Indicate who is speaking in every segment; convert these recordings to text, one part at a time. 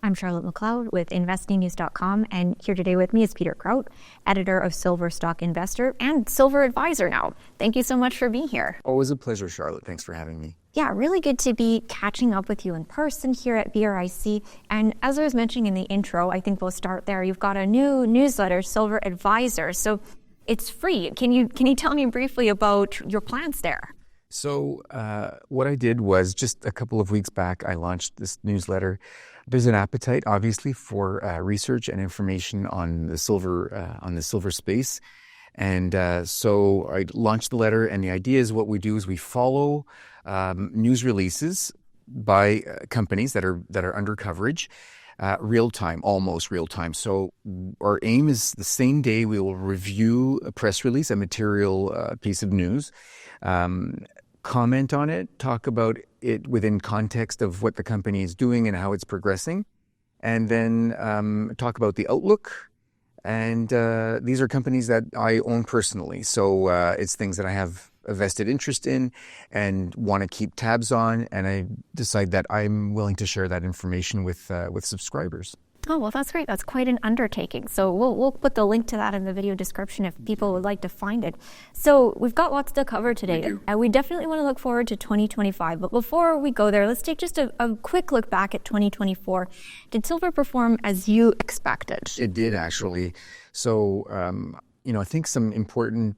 Speaker 1: I'm Charlotte McLeod with investingnews.com, and here today with me is Peter Krauth, editor of Silver Stock Investor and Silver Advisor now. Thank you so much for being here.
Speaker 2: Always a pleasure, Charlotte. Thanks for having me.
Speaker 1: Yeah, really good to be catching up with you in person here at BRIC. And as I was mentioning in the intro, I think we'll start there. You've got a new newsletter, Silver Advisor. So it's free. Can you tell me briefly about your plans there?
Speaker 2: So what I did was just a couple of weeks back, I launched this newsletter. There's an appetite, obviously, for research and information on the silver space. And so I launched the letter, and the idea is what we do is we follow news releases by companies that are under coverage, real time, almost real time. So our aim is the same day we will review a press release, a material piece of news, comment on it, talk about it within context of what the company is doing and how it's progressing, and then talk about the outlook. And these are companies that I own personally. So it's things that I have a vested interest in and want to keep tabs on. And I decide that I'm willing to share that information with subscribers.
Speaker 1: Oh, well, that's great. That's quite an undertaking. So we'll put the link to that in the video description if people would like to find it. So we've got lots to cover today. And we definitely want to look forward to 2025. But before we go there, let's take just a quick look back at 2024. Did silver perform as you expected?
Speaker 2: It did, actually. So, I think some important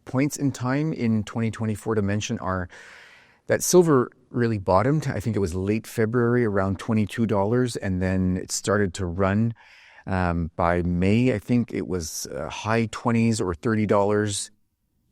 Speaker 2: points in time in 2024 to mention are that silver really bottomed. I think it was late February, around $22, and then it started to run. By May, I think it was high 20s or $30,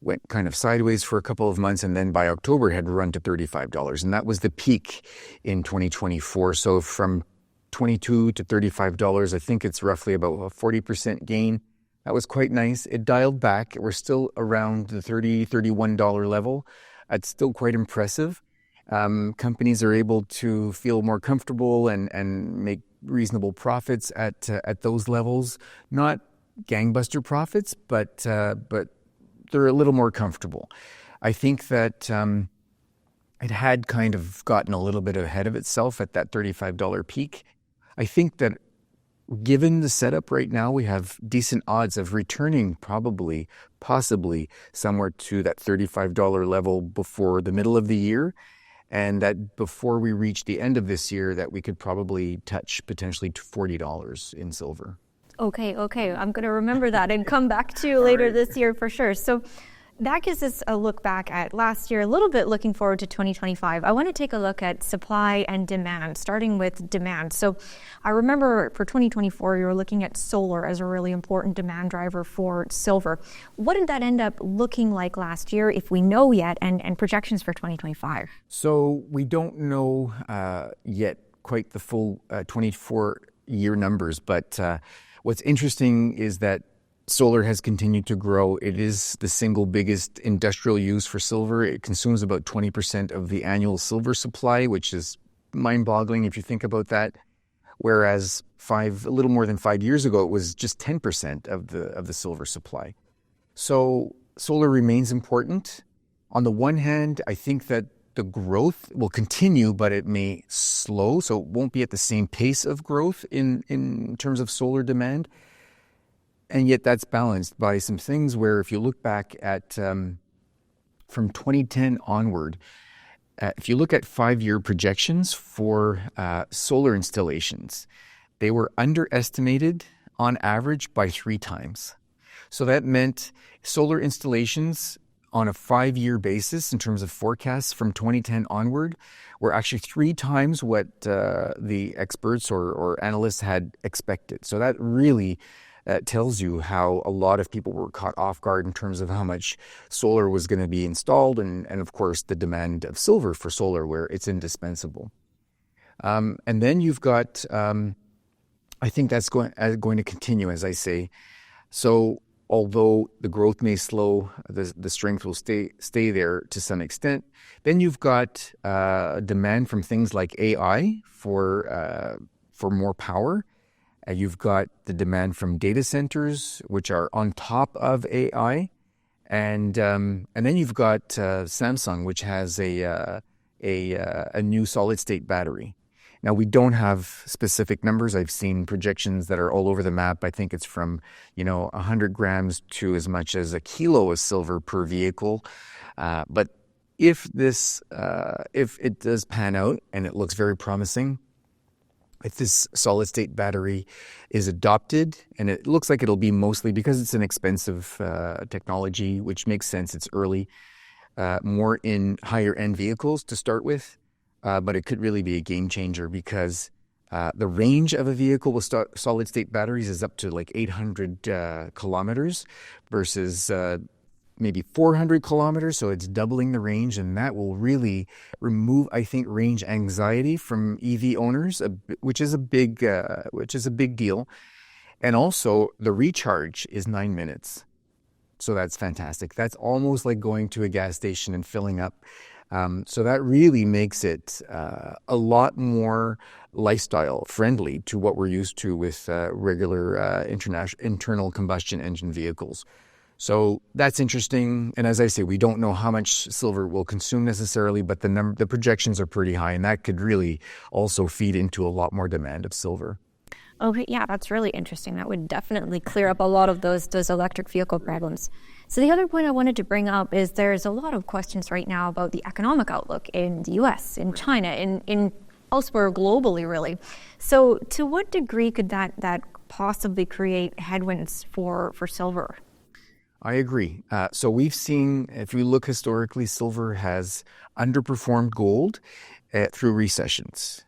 Speaker 2: went kind of sideways for a couple of months, and then by October it had run to $35, and that was the peak in 2024. So from $22 to $35, I think it's roughly about a 40% gain. That was quite nice. It dialed back. We're still around the $30, $31 level. It's still quite impressive. Companies are able to feel more comfortable and make reasonable profits at those levels. Not gangbuster profits, but they're a little more comfortable. I think that it had kind of gotten a little bit ahead of itself at that $35 peak. I think that given the setup right now, we have decent odds of returning possibly somewhere to that $35 level before the middle of the year. And that before we reach the end of this year, that we could probably touch potentially to $40 in silver.
Speaker 1: Okay. I'm going to remember that and come back to you later this year for sure. So that gives us a look back at last year, a little bit looking forward to 2025. I want to take a look at supply and demand, starting with demand. So I remember for 2024, you were looking at solar as a really important demand driver for silver. What did that end up looking like last year, if we know yet, and projections for 2025?
Speaker 2: So we don't know yet quite the full 24-year numbers, but what's interesting is that solar has continued to grow. It is the single biggest industrial use for silver. It consumes about 20% of the annual silver supply, which is mind-boggling if you think about that. Whereas a little more than 5 years ago, it was just 10% of the silver supply. So solar remains important. On the one hand, I think that the growth will continue, but it may slow, so it won't be at the same pace of growth in terms of solar demand. And yet that's balanced by some things where if you look back at from 2010 onward, if you look at 5-year projections for solar installations, they were underestimated on average by 3 times. So that meant solar installations on a 5-year basis in terms of forecasts from 2010 onward were actually 3 times what the experts or analysts had expected. So that really tells you how a lot of people were caught off guard in terms of how much solar was going to be installed and of course, the demand of silver for solar, where it's indispensable. And then you've got, I think that's going to continue, as I say. So although the growth may slow, the strength will stay there to some extent. Then you've got demand from things like AI for more power. You've got the demand from data centers, which are on top of AI, and then you've got Samsung, which has a new solid-state battery, Now, we don't have specific numbers. I've seen projections that are all over the map. I think it's from, 100 grams to as much as a kilo of silver per vehicle. But if it does pan out, and it looks very promising, if this solid state battery is adopted, and it looks like it'll be mostly because it's an expensive technology, which makes sense, it's early, more in higher end vehicles to start with, but it could really be a game changer because the range of a vehicle with solid state batteries is up to like 800 kilometers versus maybe 400 kilometers, so it's doubling the range, and that will really remove, I think, range anxiety from EV owners, which is a big deal. And also, the recharge is 9 minutes, so that's fantastic. That's almost like going to a gas station and filling up. So that really makes it a lot more lifestyle friendly to what we're used to with regular internal combustion engine vehicles. So that's interesting. And as I say, we don't know how much silver we'll consume necessarily, but the projections are pretty high, and that could really also feed into a lot more demand of silver.
Speaker 1: Okay, yeah, that's really interesting. That would definitely clear up a lot of those electric vehicle problems. So the other point I wanted to bring up is there's a lot of questions right now about the economic outlook in the US, in China, in elsewhere globally, really. So to what degree could that possibly create headwinds for silver?
Speaker 2: I agree. So we've seen, if we look historically, silver has underperformed gold through recessions.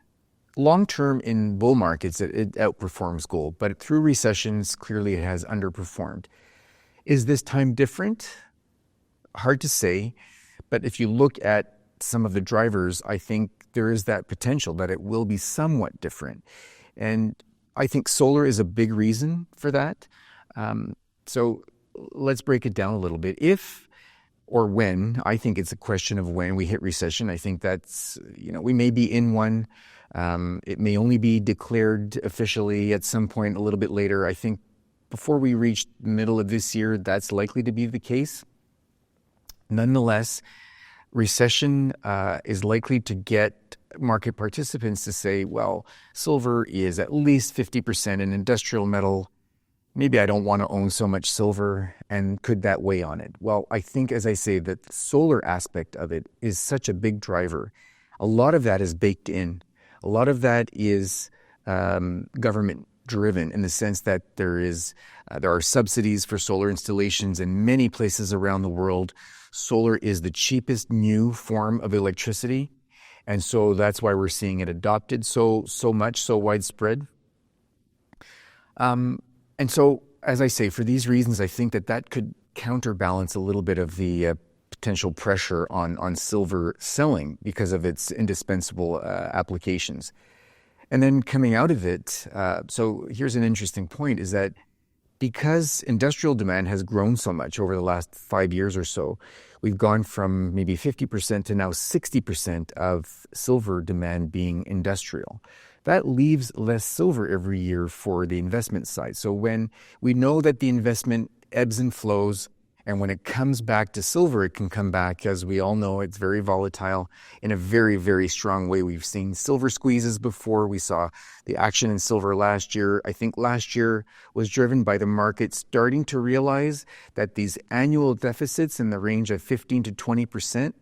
Speaker 2: Long-term in bull markets, it outperforms gold, but through recessions, clearly it has underperformed. Is this time different? Hard to say, but if you look at some of the drivers, I think there is that potential that it will be somewhat different. And I think solar is a big reason for that. So let's break it down a little bit. If or when, I think it's a question of when we hit recession. I think that's, we may be in one. It may only be declared officially at some point a little bit later. I think before we reach the middle of this year, that's likely to be the case. Nonetheless, recession is likely to get market participants to say, well, silver is at least 50% an industrial metal. Maybe I don't want to own so much silver, and could that weigh on it? Well, I think, as I say, that the solar aspect of it is such a big driver. A lot of that is baked in. A lot of that is government driven in the sense that there are subsidies for solar installations in many places around the world. Solar is the cheapest new form of electricity, and so that's why we're seeing it adopted so widespread. And so, as I say, for these reasons, I think that could counterbalance a little bit of the potential pressure on silver selling because of its indispensable applications. And then coming out of it, so here's an interesting point, is that because industrial demand has grown so much over the last 5 years or so, we've gone from maybe 50% to now 60% of silver demand being industrial. That leaves less silver every year for the investment side. So when we know that the investment ebbs and flows, and when it comes back to silver, it can come back, as we all know, it's very volatile in a very, very strong way. We've seen silver squeezes before. We saw the action in silver last year. I think last year was driven by the market starting to realize that these annual deficits in the range of 15 to 20%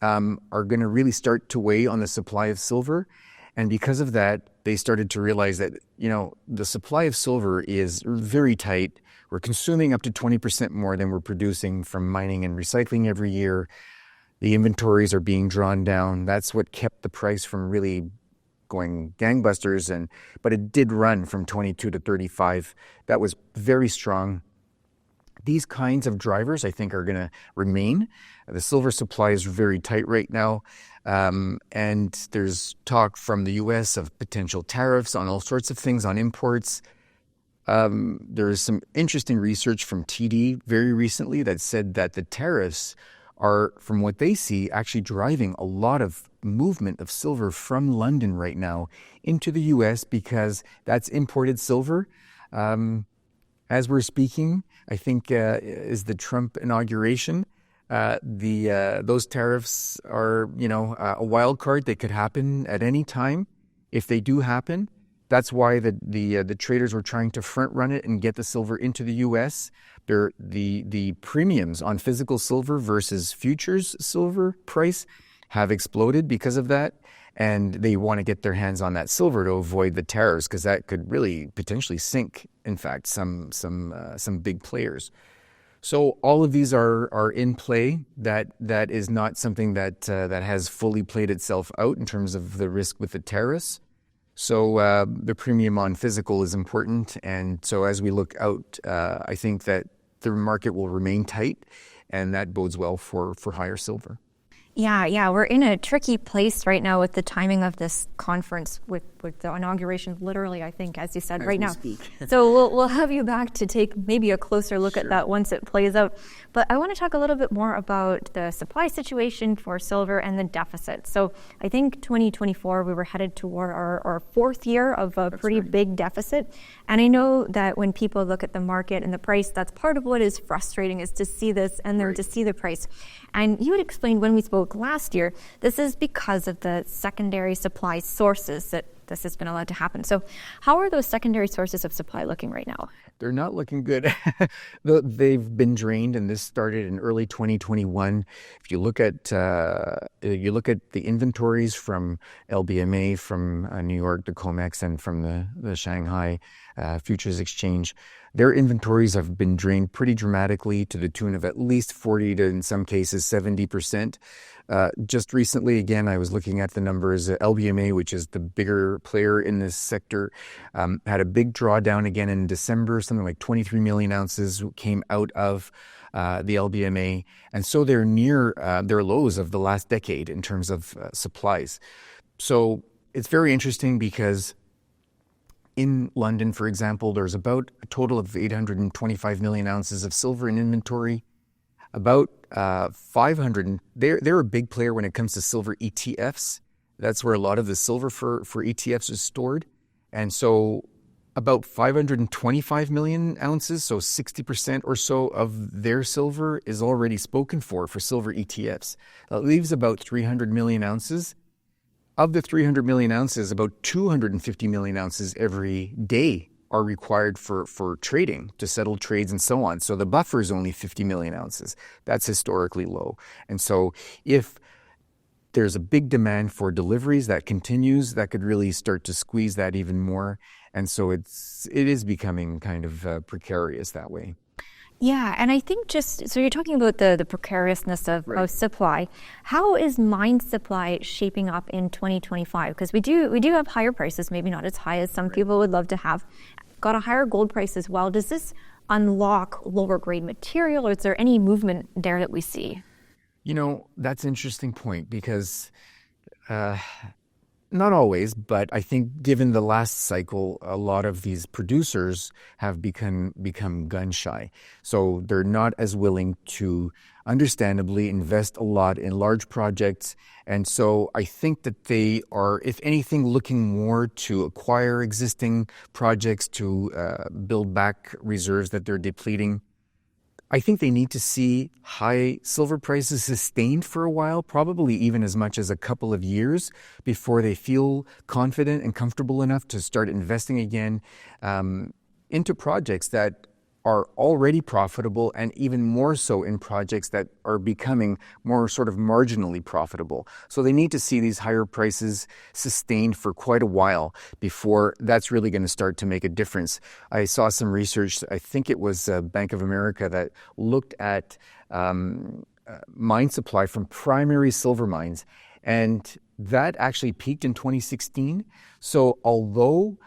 Speaker 2: are going to really start to weigh on the supply of silver. And because of that, they started to realize that, the supply of silver is very tight. We're consuming up to 20% more than we're producing from mining and recycling every year. The inventories are being drawn down. That's what kept the price from really going gangbusters. But it did run from 22 to 35. That was very strong. These kinds of drivers, I think, are going to remain. The silver supply is very tight right now. And there's talk from the U.S. of potential tariffs on all sorts of things, on imports. There is some interesting research from TD very recently that said that the tariffs are, from what they see, actually driving a lot of movement of silver from London right now into the U.S. because that's imported silver. As we're speaking, I think is the Trump inauguration. Those tariffs are, a wild card. They could happen at any time. If they do happen, that's why the traders were trying to front run it and get the silver into the U.S. The premiums on physical silver versus futures silver price have exploded because of that, and they want to get their hands on that silver to avoid the tariffs, because that could really potentially sink, in fact, some big players. So all of these are in play. That is not something that has fully played itself out in terms of the risk with the tariffs. So the premium on physical is important, and so as we look out, I think that the market will remain tight, and that bodes well for higher silver.
Speaker 1: Yeah, we're in a tricky place right now with the timing of this conference, with the inauguration, literally, I think, as you said, right now. So we'll have you back to take maybe a closer look at that once it plays out. But I want to talk a little bit more about the supply situation for silver and the deficit. So I think 2024, we were headed toward our fourth year of a pretty big deficit. And I know that when people look at the market and the price, that's part of what is frustrating, is to see this and then to see the price. And you had explained when we spoke last year, this is because of the secondary supply sources that this has been allowed to happen. So how are those secondary sources of supply looking right now?
Speaker 2: They're not looking good. They've been drained, and this started in early 2021. If you look at the inventories from LBMA, from New York, the COMEX, and from the Shanghai Futures Exchange, their inventories have been drained pretty dramatically, to the tune of at least 40 to, in some cases, 70%. Just recently, again, I was looking at the numbers. LBMA, which is the bigger player in this sector, had a big drawdown again in December. Something like 23 million ounces came out of the LBMA. And so they're near their lows of the last decade in terms of supplies. So it's very interesting, because in London, for example, there's about a total of 825 million ounces of silver in inventory. About 500, they're a big player when it comes to silver ETFs. That's where a lot of the silver for ETFs is stored. And so about 525 million ounces, so 60% or so of their silver is already spoken for silver ETFs. That leaves about 300 million ounces. Of the 300 million ounces, about 250 million ounces every day are required for trading, to settle trades and so on. So the buffer is only 50 million ounces. That's historically low. And so if there's a big demand for deliveries that continues, that could really start to squeeze that even more. And so it is becoming kind of precarious that way.
Speaker 1: Yeah, and I think so you're talking about the precariousness of supply. How is mine supply shaping up in 2025? Because we do have higher prices, maybe not as high as some people would love to have. Got a higher gold price as well. Does this unlock lower grade material, or is there any movement there that we see?
Speaker 2: That's an interesting point, because not always, but I think given the last cycle, a lot of these producers have become gun shy. So they're not as willing to, understandably, invest a lot in large projects. And so I think that they are, if anything, looking more to acquire existing projects, to build back reserves that they're depleting. I think they need to see high silver prices sustained for a while, probably even as much as a couple of years, before they feel confident and comfortable enough to start investing again into projects that are already profitable, and even more so in projects that are becoming more sort of marginally profitable. So they need to see these higher prices sustained for quite a while before that's really going to start to make a difference. I saw some research, I think it was Bank of America, that looked at mine supply from primary silver mines, and that actually peaked in 2016. So although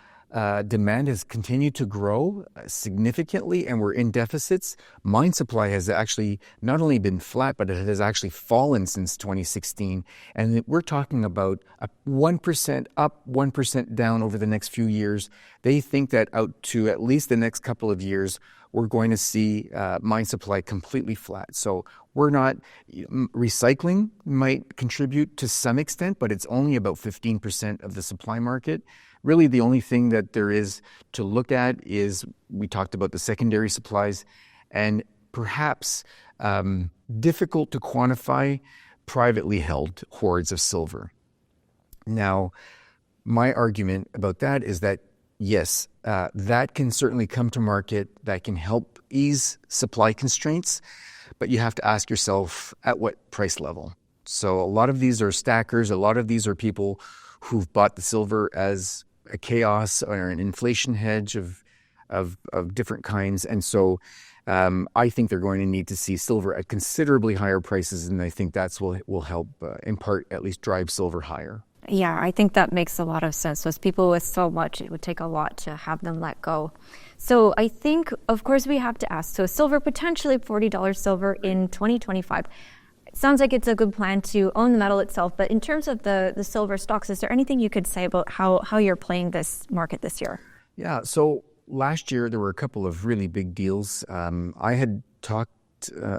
Speaker 2: demand has continued to grow significantly and we're in deficits, mine supply has actually not only been flat, but it has actually fallen since 2016. And we're talking about a 1% up, 1% down over the next few years. They think that out to at least the next couple of years, we're going to see mine supply completely flat. So we're not, recycling might contribute to some extent, but it's only about 15% of the supply market. Really, the only thing that there is to look at is, we talked about the secondary supplies, and perhaps difficult to quantify, privately held hoards of silver. Now, My argument about that is that, yes, that can certainly come to market, that can help ease supply constraints, but you have to ask yourself at what price level. So a lot of these are stackers, a lot of these are people who've bought the silver as a chaos or an inflation hedge of different kinds. And so I think they're going to need to see silver at considerably higher prices, and I think that's will help in part at least drive silver higher.
Speaker 1: Yeah, I think that makes a lot of sense. With people with so much, it would take a lot to have them let go. So I think, of course, we have to ask. So silver, potentially $40 silver in 2025. It sounds like it's a good plan to own the metal itself. But in terms of the silver stocks, is there anything you could say about how you're playing this market this year?
Speaker 2: Yeah, so last year there were a couple of really big deals. I had talked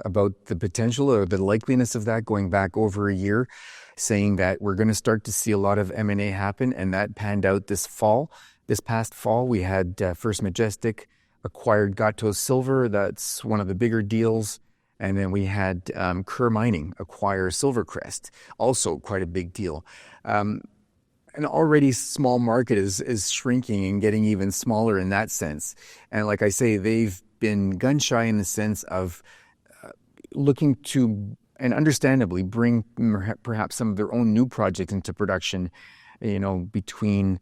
Speaker 2: about the potential or the likeliness of that going back over a year, saying that we're going to start to see a lot of M&A happen, and that panned out this fall. This past fall, we had First Majestic acquired Gatos Silver. That's one of the bigger deals. And then we had Kerr Mining acquire Silvercrest, also quite a big deal. An already small market is shrinking and getting even smaller in that sense. And like I say, they've been gun shy in the sense of looking to, and understandably, bring perhaps some of their own new projects into production, between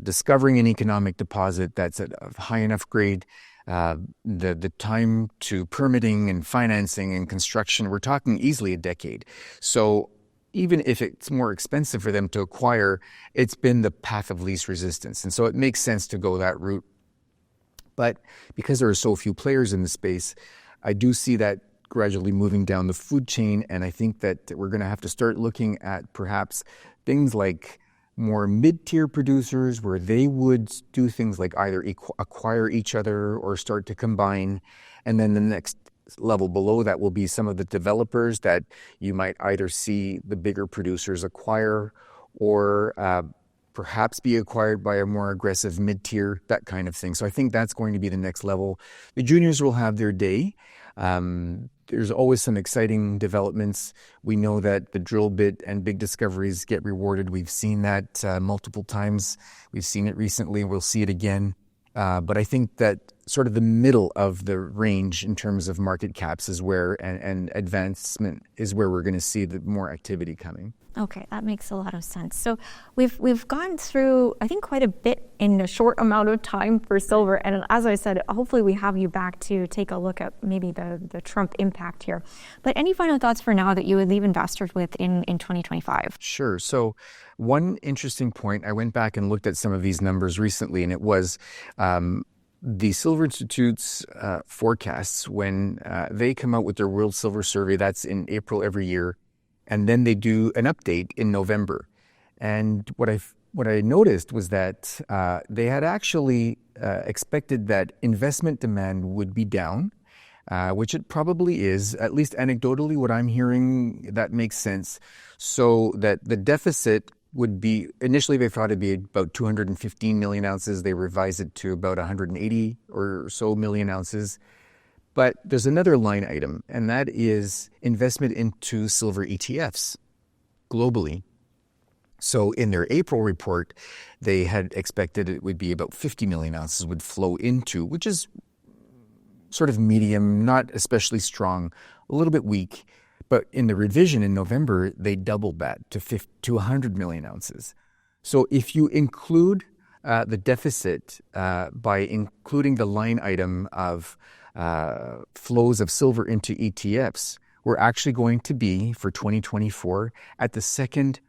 Speaker 2: discovering an economic deposit that's at a high enough grade, the time to permitting and financing and construction, we're talking easily a decade. So even if it's more expensive for them to acquire, it's been the path of least resistance. And so it makes sense to go that route. But because there are so few players in the space, I do see that gradually moving down the food chain, and I think that we're going to have to start looking at perhaps things like more mid-tier producers where they would do things like either acquire each other or start to combine, and then the next level below that will be some of the developers that you might either see the bigger producers acquire or perhaps be acquired by a more aggressive mid-tier, that kind of thing. So I think that's going to be the next level. The juniors will have their day. There's always some exciting developments. We know that the drill bit and big discoveries get rewarded. We've seen that multiple times. We've seen it recently. We'll see it again. But I think that sort of the middle of the range in terms of market caps is where, and advancement is where we're going to see the more activity coming.
Speaker 1: Okay, that makes a lot of sense. So we've gone through, I think, quite a bit in a short amount of time for silver. And as I said, hopefully we have you back to take a look at maybe the Trump impact here. But any final thoughts for now that you would leave investors with in 2025?
Speaker 2: Sure. So one interesting point, I went back and looked at some of these numbers recently, and it was the Silver Institute's forecasts when they come out with their World Silver Survey. That's in April every year. And then they do an update in November. And what I noticed was that they had actually expected that investment demand would be down, which it probably is. At least anecdotally, what I'm hearing, that makes sense. So that the deficit would be, initially they thought it'd be about 215 million ounces. They revised it to about 180 or so million ounces. But there's another line item, and that is investment into silver ETFs globally. So in their April report, they had expected it would be about 50 million ounces would flow into, which is sort of medium, not especially strong, a little bit weak. But in the revision in November, they doubled that to 100 million ounces. So if you include the deficit by including the line item of flows of silver into ETFs, we're actually going to be, for 2024, at the second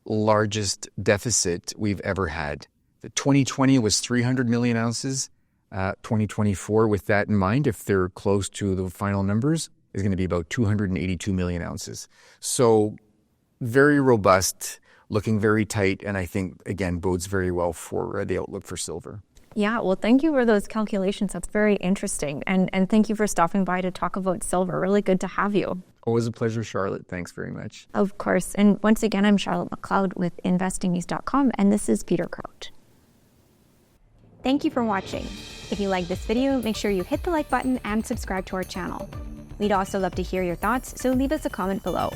Speaker 2: largest deficit we've ever had. The 2020 was 300 million ounces. 2024, with that in mind, if they're close to the final numbers, is going to be about 282 million ounces. So very robust, looking very tight, and I think, again, bodes very well for the outlook for silver.
Speaker 1: Yeah, well, thank you for those calculations. That's very interesting. And thank you for stopping by to talk about silver. Really good to have you.
Speaker 2: Always a pleasure, Charlotte. Thanks very much.
Speaker 1: Of course. And once again, I'm Charlotte McLeod with investingnews.com, and this is Peter Krauth. Thank you for watching. If you like this video, make sure you hit the like button and subscribe to our channel. We'd also love to hear your thoughts, so leave us a comment below.